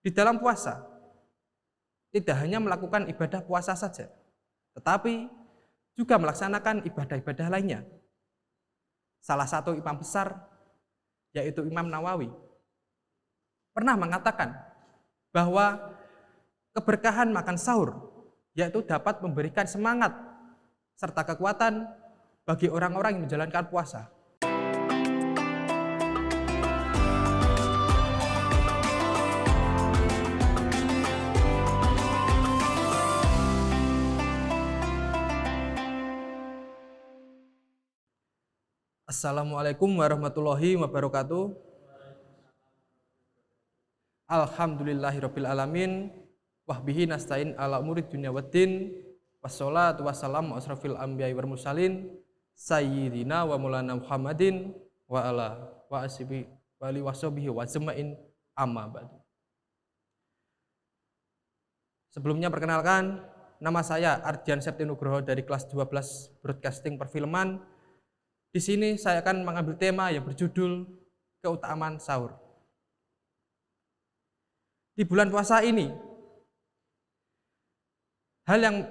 Di dalam puasa, tidak hanya melakukan ibadah puasa saja, tetapi juga melaksanakan ibadah-ibadah lainnya. Salah satu imam besar, yaitu Imam Nawawi, pernah mengatakan bahwa keberkahan makan sahur, yaitu dapat memberikan semangat serta kekuatan bagi orang-orang yang menjalankan puasa. Assalamualaikum warahmatullahi wabarakatuh. Alhamdulillahirabbil alamin wa bihi nasta'in ala umuri dunya waddin wassalatu wassalamu asrafil anbiya'i wal mursalin sayyidina wa maulana Muhammadin wa ala wa ashabihi wa ali washabihi wa jama'in amma ba'du. Sebelumnya perkenalkan, nama saya Ardian Septi Nugroho dari kelas 12 Broadcasting Perfilman. Di sini saya akan mengambil tema yang berjudul keutamaan sahur. Di bulan puasa ini, hal yang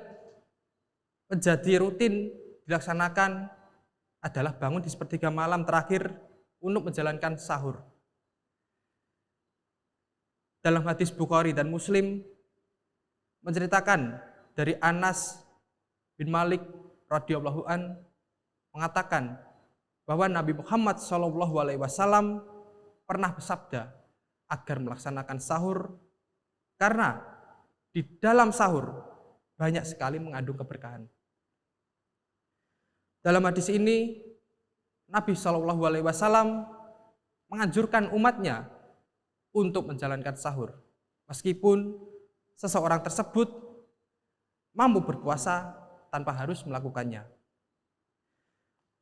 menjadi rutin dilaksanakan adalah bangun di sepertiga malam terakhir untuk menjalankan sahur. Dalam hadis Bukhari dan Muslim menceritakan dari Anas bin Malik radhiyallahu an mengatakan bahwa Nabi Muhammad SAW pernah bersabda agar melaksanakan sahur karena di dalam sahur banyak sekali mengandung keberkahan. Dalam hadis ini Nabi SAW menganjurkan umatnya untuk menjalankan sahur meskipun seseorang tersebut mampu berpuasa tanpa harus melakukannya.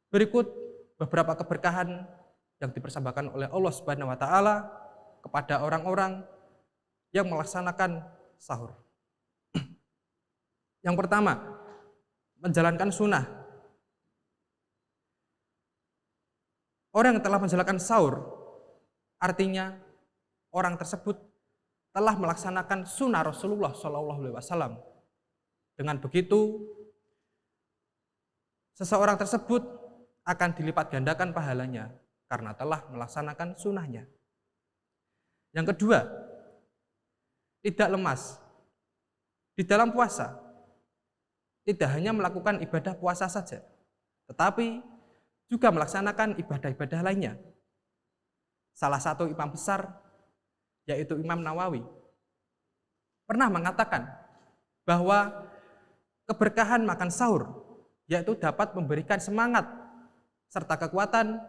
Berikut beberapa keberkahan yang dipersembahkan oleh Allah Subhanahu wa taala kepada orang-orang yang melaksanakan sahur. Yang pertama, menjalankan sunnah. Orang yang telah menjalankan sahur artinya orang tersebut telah melaksanakan sunnah Rasulullah SAW. Dengan begitu, seseorang tersebut akan dilipat gandakan pahalanya karena telah melaksanakan sunnahnya. Yang kedua, tidak lemas. Di dalam puasa, tidak hanya melakukan ibadah puasa saja, tetapi juga melaksanakan ibadah-ibadah lainnya. Salah satu imam besar, yaitu Imam Nawawi, pernah mengatakan bahwa keberkahan makan sahur, yaitu dapat memberikan semangat serta kekuatan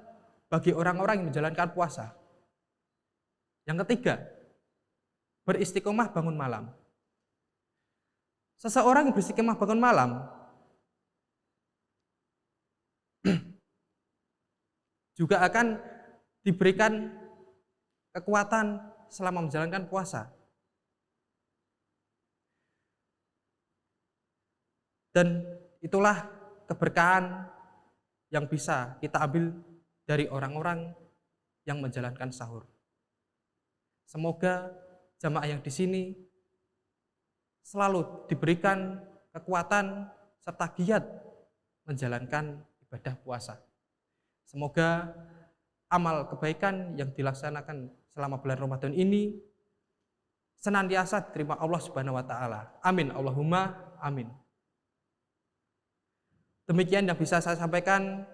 bagi orang-orang yang menjalankan puasa. Yang ketiga, beristiqomah bangun malam. Seseorang yang beristiqomah bangun malam juga akan diberikan kekuatan selama menjalankan puasa. Dan itulah keberkahan yang bisa kita ambil dari orang-orang yang menjalankan sahur. Semoga jamaah yang di sini selalu diberikan kekuatan serta giat menjalankan ibadah puasa. Semoga amal kebaikan yang dilaksanakan selama bulan Ramadan ini senantiasa diterima Allah Subhanahu wa taala. Amin Allahumma amin. Demikian yang bisa saya sampaikan,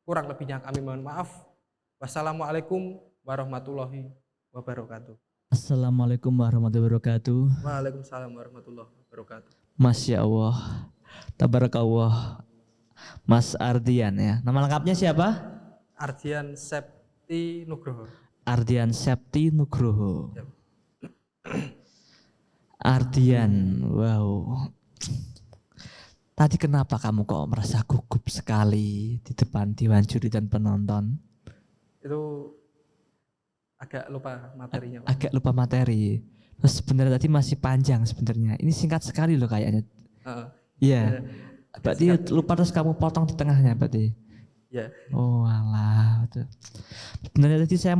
kurang lebihnya kami mohon maaf. Wassalamualaikum warahmatullahi wabarakatuh. Assalamualaikum warahmatullahi wabarakatuh. Waalaikumsalam warahmatullahi wabarakatuh. Masya Allah, tabarakallah. Mas Ardian ya. Nama lengkapnya siapa? Ardian Septi Nugroho. Ardian Septi Nugroho. Yep. Ardian, wow. Tadi kenapa kamu kok merasa gugup sekali di depan Dewan Juri dan penonton? Itu agak lupa materinya. Agak lupa materi. Terus sebenarnya tadi masih panjang sebenarnya. Ini singkat sekali loh kayaknya. Iya. Berarti lupa terus kamu potong di tengahnya berarti. Ya. Oh alah. Sebenarnya tadi saya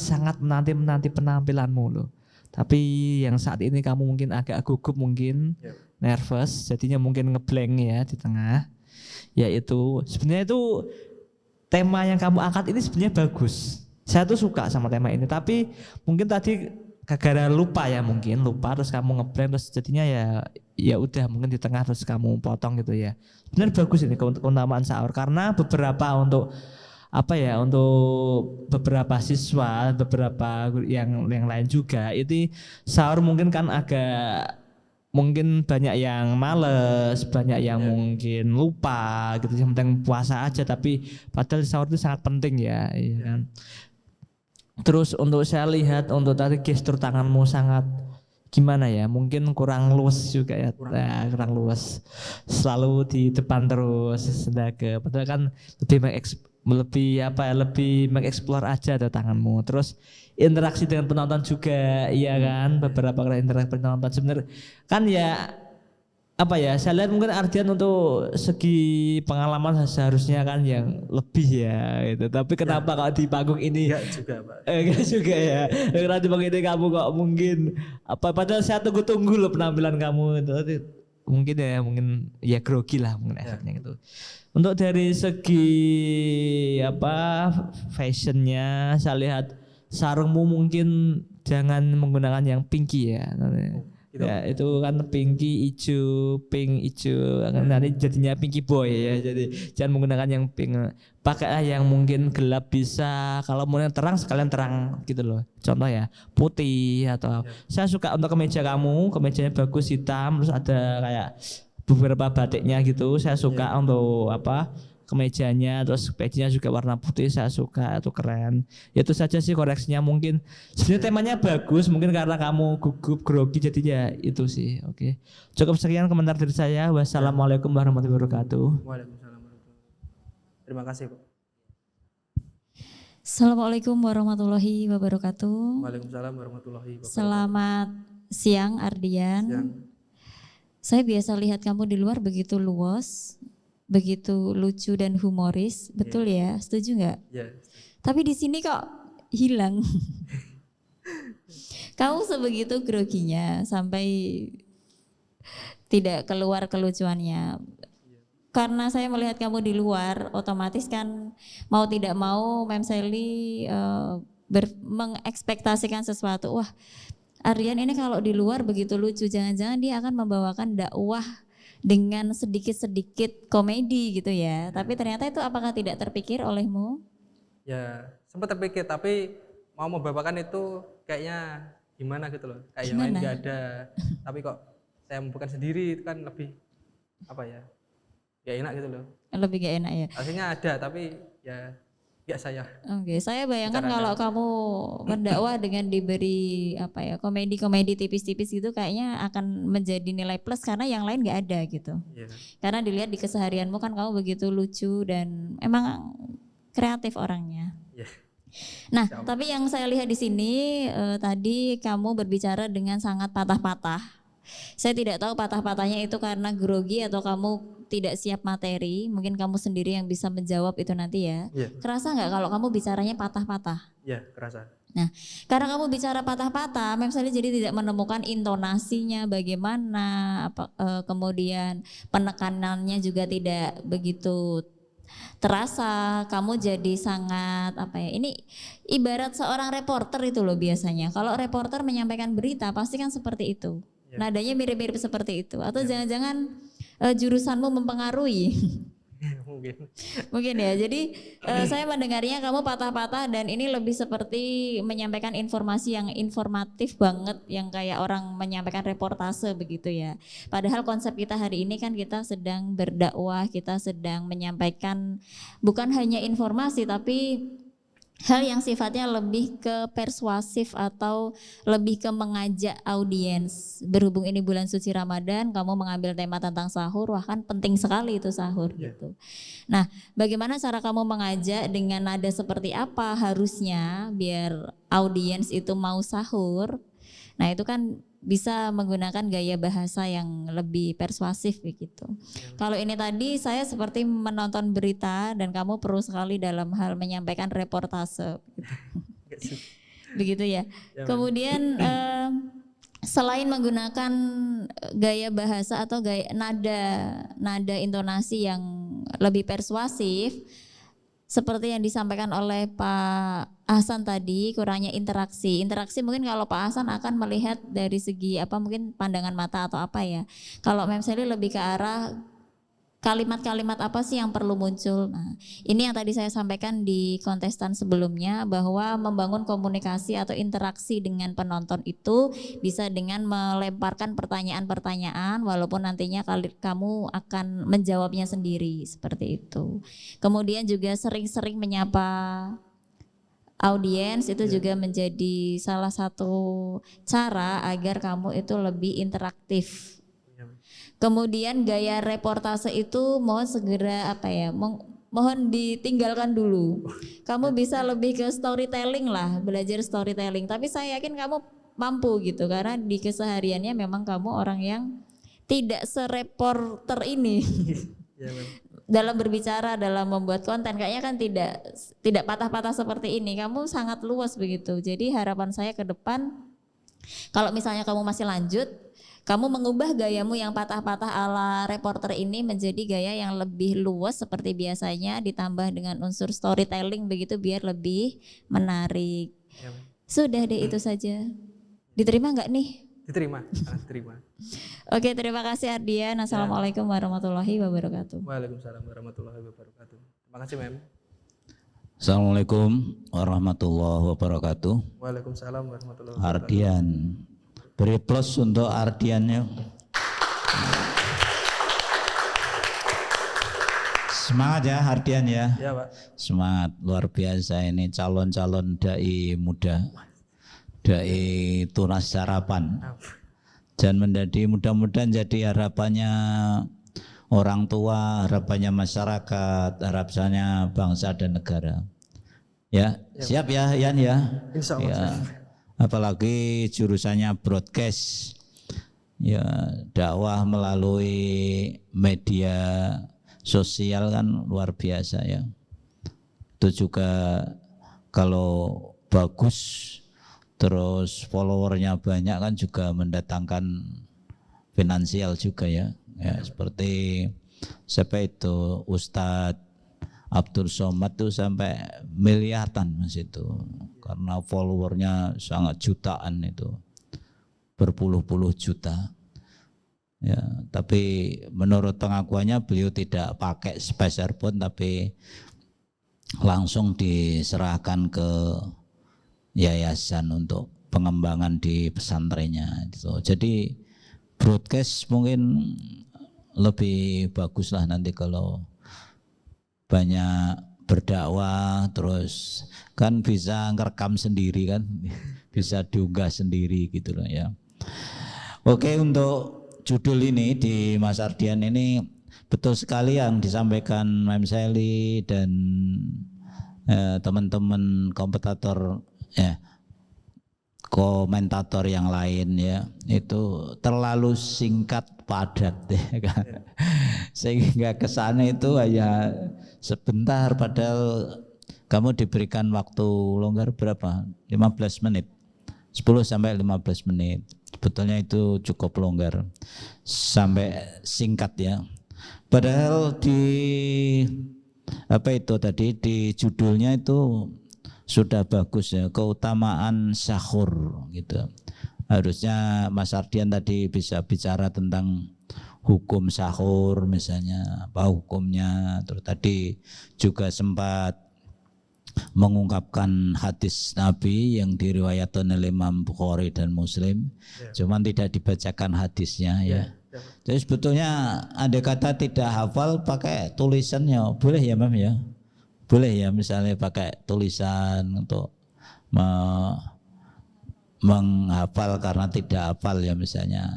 sangat menanti penampilanmu loh. Tapi yang saat ini kamu mungkin agak gugup mungkin, nervous, jadinya mungkin ngeblank ya di tengah. Yaitu sebenarnya itu tema yang kamu angkat ini sebenarnya bagus. Saya tuh suka sama tema ini, tapi mungkin tadi gara-gara lupa terus kamu ngeblank terus jadinya ya udah mungkin di tengah terus kamu potong gitu ya. Benar bagus ini keutamaan sahur karena beberapa untuk beberapa siswa, beberapa yang lain juga itu sahur mungkin kan mungkin banyak yang males, banyak yang mungkin lupa gitu, yang penting puasa aja, tapi padahal sahur itu sangat penting ya kan. Terus untuk saya lihat untuk tadi gestur tanganmu sangat gimana ya, mungkin kurang luas juga ya, kurang luas, selalu di depan terus, padahal kan lebih mengeksplor aja ada tanganmu. Terus interaksi dengan penonton juga, iya kan, beberapa kali interaksi penonton sebenarnya kan ya saya lihat mungkin Ardian untuk segi pengalaman seharusnya kan yang lebih ya gitu. Tapi kenapa kalau di panggung ini enggak juga Pak. Enggak juga ya. Karena di panggung ini kamu kok mungkin padahal saya tunggu-tunggu loh penampilan kamu itu. Mungkin ya grogi lah mungkin efeknya gitu. Untuk dari segi fashionnya saya lihat sarungmu mungkin jangan menggunakan yang pinky ya. Gitu. Ya itu kan pinky pink hijau nanti jadinya pinky boy ya, jadi jangan menggunakan yang pink, pakailah yang mungkin gelap bisa, kalau mau yang terang sekalian terang gitu loh, contoh ya putih atau saya suka untuk kemejanya bagus hitam terus ada kayak beberapa batiknya gitu, saya suka untuk kemejanya, terus bajunya juga warna putih, saya suka, itu keren. Ya itu saja sih koreksinya, mungkin sebenarnya temanya bagus, mungkin karena kamu gugup grogi jadinya itu sih. Oke. Cukup sekian komentar dari saya. Wassalamualaikum warahmatullahi wabarakatuh. Waalaikumsalam warahmatullahi wabarakatuh. Terima kasih Pak. Assalamualaikum warahmatullahi wabarakatuh. Waalaikumsalam warahmatullahi wabarakatuh. Selamat siang Ardian. Siang. Saya biasa lihat kamu di luar begitu luas, begitu lucu dan humoris, betul ya? Setuju nggak? Iya. Tapi di sini kok hilang. Kamu sebegitu groginya sampai tidak keluar kelucuannya. Karena saya melihat kamu di luar, otomatis kan mau tidak mau Mem Sally mengekspektasikan sesuatu. Wah, Ardian ini kalau di luar begitu lucu, jangan-jangan dia akan membawakan dakwah dengan sedikit-sedikit komedi gitu ya. Tapi ternyata itu apakah tidak terpikir olehmu? Ya sempat terpikir, tapi mau membawakan itu kayaknya gimana gitu loh. Kayak yang lain nggak ada. Tapi kok saya membukan sendiri itu kan lebih gak enak gitu loh. Lebih gak enak ya? Aslinya ada tapi ya gak saya. Oke, saya bayangkan kalau kamu berdakwah dengan diberi komedi-komedi tipis-tipis gitu kayaknya akan menjadi nilai plus karena yang lain gak ada gitu. Karena dilihat di keseharianmu kan kamu begitu lucu dan emang kreatif orangnya. Nah, tapi yang saya lihat di sini tadi kamu berbicara dengan sangat patah-patah. Saya tidak tahu patah-patahnya itu karena grogi atau kamu tidak siap materi. Mungkin kamu sendiri yang bisa menjawab itu nanti ya. Kerasa nggak kalau kamu bicaranya patah-patah? Iya, kerasa. Nah, karena kamu bicara patah-patah, Mem Sally jadi tidak menemukan intonasinya bagaimana, kemudian penekanannya juga tidak begitu terasa. Kamu jadi sangat ini ibarat seorang reporter itu loh biasanya. Kalau reporter menyampaikan berita pasti kan seperti itu. Nadanya mirip-mirip seperti itu. Atau jangan-jangan jurusanmu mempengaruhi. Mungkin ya. Jadi saya mendengarnya kamu patah-patah dan ini lebih seperti menyampaikan informasi yang informatif banget, yang kayak orang menyampaikan reportase begitu ya. Padahal konsep kita hari ini kan kita sedang berdakwah, kita sedang menyampaikan bukan hanya informasi tapi hal yang sifatnya lebih ke persuasif atau lebih ke mengajak audiens. Berhubung ini bulan suci Ramadan, kamu mengambil tema tentang sahur, wah kan penting sekali itu sahur gitu. Nah, bagaimana cara kamu mengajak dengan nada seperti apa harusnya biar audiens itu mau sahur? Nah, itu kan bisa menggunakan gaya bahasa yang lebih persuasif begitu. Kalau ini tadi saya seperti menonton berita dan kamu perlu sekali dalam hal menyampaikan reportase gitu. begitu ya. Kemudian selain menggunakan gaya bahasa atau gaya nada intonasi yang lebih persuasif, seperti yang disampaikan oleh Pak Hasan tadi, kurangnya interaksi. Interaksi mungkin kalau Pak Hasan akan melihat dari segi mungkin pandangan mata atau apa ya. Kalau Mem Sally lebih ke arah kalimat-kalimat apa sih yang perlu muncul. Nah, ini yang tadi saya sampaikan di kontestan sebelumnya, bahwa membangun komunikasi atau interaksi dengan penonton itu bisa dengan melemparkan pertanyaan-pertanyaan, walaupun nantinya kamu akan menjawabnya sendiri, seperti itu. Kemudian juga sering-sering menyapa audiens, itu juga menjadi salah satu cara agar kamu itu lebih interaktif. Kemudian gaya reportase itu mohon segera mohon ditinggalkan dulu. Kamu bisa lebih ke storytelling lah, belajar storytelling. Tapi saya yakin kamu mampu gitu, karena di kesehariannya memang kamu orang yang tidak sereporter ini. Dalam berbicara, dalam membuat konten kayaknya kan tidak patah-patah seperti ini. Kamu sangat luas begitu. Jadi harapan saya ke depan, kalau misalnya kamu masih lanjut, kamu mengubah gayamu yang patah-patah ala reporter ini menjadi gaya yang lebih luas seperti biasanya, ditambah dengan unsur storytelling begitu biar lebih menarik. Sudah deh, itu saja. Diterima nggak nih? Diterima. Terima. Oke, terima kasih Ardian. Assalamualaikum warahmatullahi wabarakatuh. Waalaikumsalam warahmatullahi wabarakatuh. Terima kasih Mem. Assalamualaikum warahmatullahi wabarakatuh. Waalaikumsalam warahmatullahi wabarakatuh. Ardian, beri plus untuk Ardiannya. Semangat ya Ardian ya. Ya Pak. Semangat, luar biasa ini calon-calon dai muda, dai tunas harapan. Dan mudah-mudahan jadi harapannya orang tua, harapannya masyarakat, harapannya bangsa dan negara. Ya, siap ya Yan ya. Insya Allah. Ya. Apalagi jurusannya broadcast, ya dakwah melalui media sosial kan luar biasa ya. Itu juga kalau bagus terus followernya banyak kan juga mendatangkan finansial juga ya. Ya seperti siapa itu Ustadz Abdul Somad tuh sampai miliaran Mas itu, karena followernya sangat jutaan itu, berpuluh-puluh juta. Ya, tapi menurut pengakuannya beliau tidak pakai spacer pun, tapi langsung diserahkan ke yayasan untuk pengembangan di pesantrennya. Gitu. Jadi broadcast mungkin lebih bagus lah nanti kalau banyak berdakwah, terus kan bisa ngerekam sendiri kan, bisa diunggah sendiri gitu loh ya. Oke, untuk judul ini di Mas Ardian ini betul sekali yang disampaikan Mem Sally dan teman-teman komentator komentator yang lain ya, itu terlalu singkat padat ya kan. Sehingga kesana itu hanya sebentar, padahal kamu diberikan waktu longgar berapa? 15 menit. 10 sampai 15 menit. Sebetulnya itu cukup longgar. Sampai singkat ya. Padahal di di judulnya itu sudah bagus ya, keutamaan sahur gitu. Harusnya Mas Ardian tadi bisa bicara tentang hukum sahur misalnya, apa hukumnya. Terus tadi juga sempat mengungkapkan hadis Nabi yang diriwayatkan oleh Imam Bukhari dan Muslim, cuman tidak dibacakan hadisnya ya. Jadi sebetulnya ada kata tidak hafal pakai tulisannya, boleh ya Mam ya? Boleh ya, misalnya pakai tulisan untuk menghafal karena tidak hafal ya misalnya,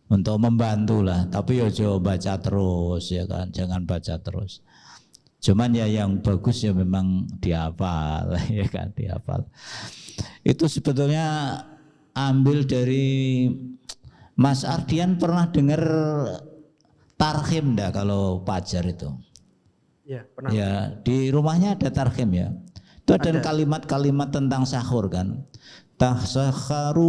untuk membantu lah. Tapi ya coba baca terus ya kan, jangan baca terus. Cuman ya yang bagus ya memang dihafal ya kan, dihafal. Itu sebetulnya ambil dari Mas Ardian. Pernah dengar tarhim enggak kalau Fajar itu? Ya, pernah. Ya, di rumahnya ada tarhim ya. Itu ada kalimat-kalimat tentang sahur kan. Tasakharu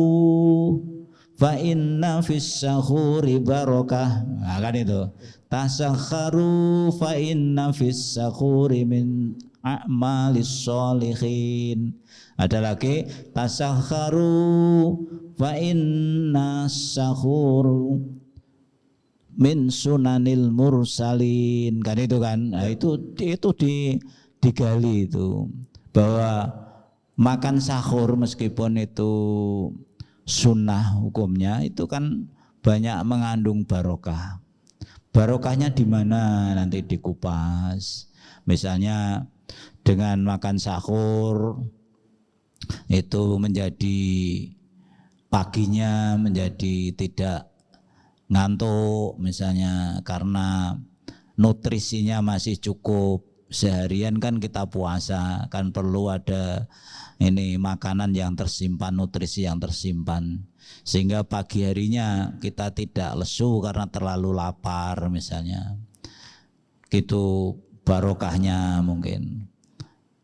fa inna fis sahuri barokah. Nah, kan itu. Tasakharu fa inna fis sahuri min a'malis sholihin. Ada lagi tasakharu fa inna sahur min sunanil mursalin, kan itu kan. Nah, itu digali itu bahwa makan sahur meskipun itu sunnah hukumnya itu kan banyak mengandung barokah. Barokahnya di mana nanti dikupas. Misalnya dengan makan sahur itu menjadi paginya menjadi tidak ngantuk misalnya karena nutrisinya masih cukup. Seharian kan kita puasa kan perlu ada ini makanan yang tersimpan, nutrisi yang tersimpan, sehingga pagi harinya kita tidak lesu karena terlalu lapar misalnya. Gitu barokahnya mungkin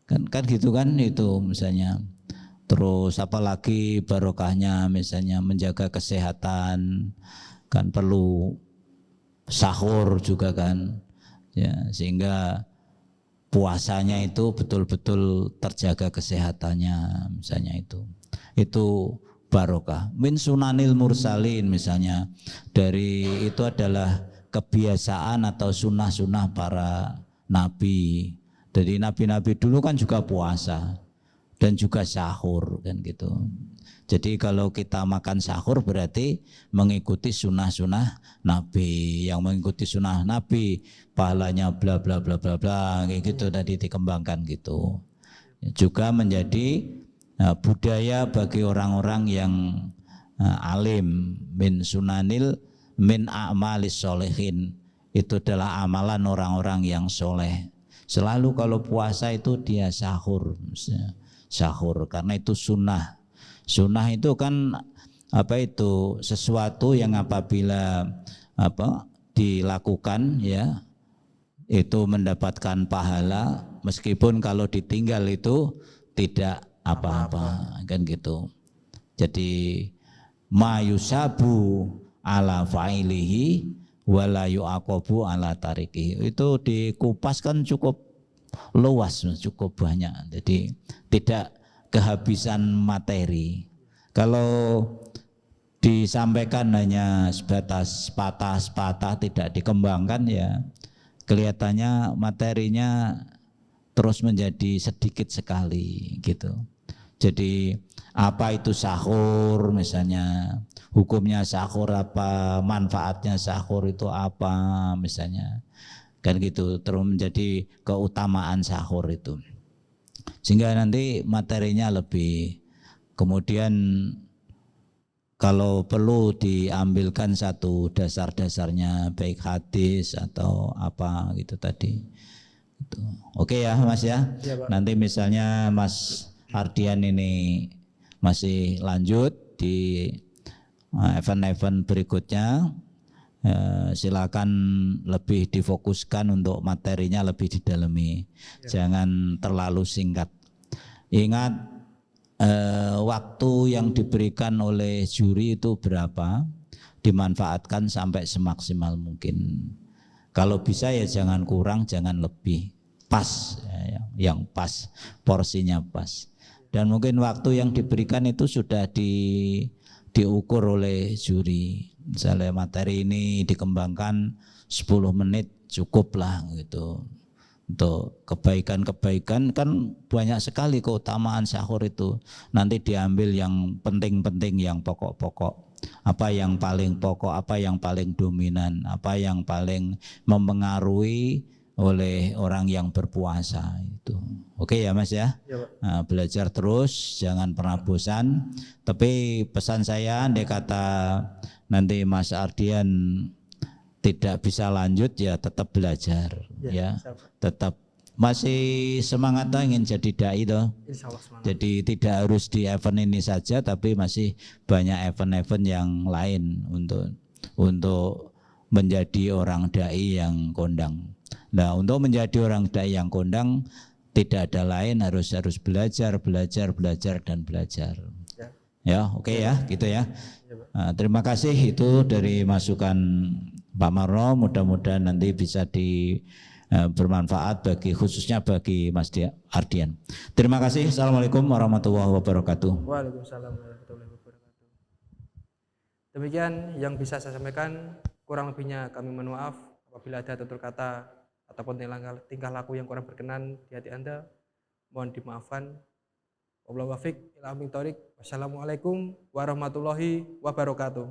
kan gitu kan itu misalnya. Terus apalagi barokahnya misalnya menjaga kesehatan kan perlu sahur juga kan ya, sehingga puasanya itu betul-betul terjaga kesehatannya misalnya. Itu barokah. Min sunanil mursalin misalnya, dari itu adalah kebiasaan atau sunnah-sunnah para nabi. Jadi nabi-nabi dulu kan juga puasa dan juga sahur kan gitu. Jadi kalau kita makan sahur berarti mengikuti sunnah-sunnah Nabi. Yang mengikuti sunnah Nabi pahalanya bla bla bla bla bla kayak gitu tadi dikembangkan gitu. Juga menjadi budaya bagi orang-orang yang alim. Min sunanil min a'malis sholehin, itu adalah amalan orang-orang yang soleh. Selalu kalau puasa itu dia sahur karena itu sunnah. Sunnah itu kan itu sesuatu yang apabila dilakukan ya itu mendapatkan pahala, meskipun kalau ditinggal itu tidak apa-apa kan gitu. Jadi ma yusabu ala fa'ilihi wala yu'aqabu ala tarikihi, itu dikupas kan cukup luas, cukup banyak. Jadi tidak kehabisan materi. Kalau disampaikan hanya sebatas patah-patah tidak dikembangkan ya kelihatannya materinya terus menjadi sedikit sekali gitu. Jadi apa itu sahur misalnya, hukumnya sahur apa, manfaatnya sahur itu apa misalnya, kan gitu, terus menjadi keutamaan sahur itu. Sehingga nanti materinya lebih, kemudian kalau perlu diambilkan satu dasar-dasarnya baik hadis atau apa gitu tadi. Oke ya Mas ya. Ya, Pak. Nanti misalnya Mas Ardian ini masih lanjut di event-event berikutnya, silakan lebih difokuskan untuk materinya lebih didalami. Jangan terlalu singkat. Ingat waktu yang diberikan oleh juri itu berapa, dimanfaatkan sampai semaksimal mungkin. Kalau bisa ya jangan kurang, jangan lebih, pas ya, yang pas, porsinya pas. Dan mungkin waktu yang diberikan itu sudah diukur oleh juri. Misalnya materi ini dikembangkan 10 menit cukup lah gitu. Untuk kebaikan-kebaikan kan banyak sekali keutamaan sahur itu. Nanti diambil yang penting-penting, yang pokok-pokok. Apa yang paling pokok, apa yang paling dominan, apa yang paling mempengaruhi oleh orang yang berpuasa itu. Oke ya Mas ya. Nah, belajar terus, jangan pernah bosan. Tapi pesan saya, andai kata nanti Mas Ardian tidak bisa lanjut ya tetap belajar ya. Tetap masih semangat ingin jadi dai toh. Jadi tidak harus di event ini saja, tapi masih banyak event-event yang lain untuk menjadi orang dai yang kondang. Nah, untuk menjadi orang dai yang kondang tidak ada lain, harus belajar dan belajar. Ya, oke ya, gitu ya. Nah, terima kasih itu dari masukan Pak Marno, mudah-mudahan nanti bisa bermanfaat khususnya bagi Mas Ardian. Terima kasih. Assalamualaikum warahmatullahi wabarakatuh. Waalaikumsalam warahmatullahi wabarakatuh. Demikian yang bisa saya sampaikan, kurang lebihnya kami mohon maaf apabila ada tutur kata ataupun tingkah laku yang kurang berkenan di hati Anda, mohon dimaafkan. Wassalamualaikum warahmatullahi wabarakatuh.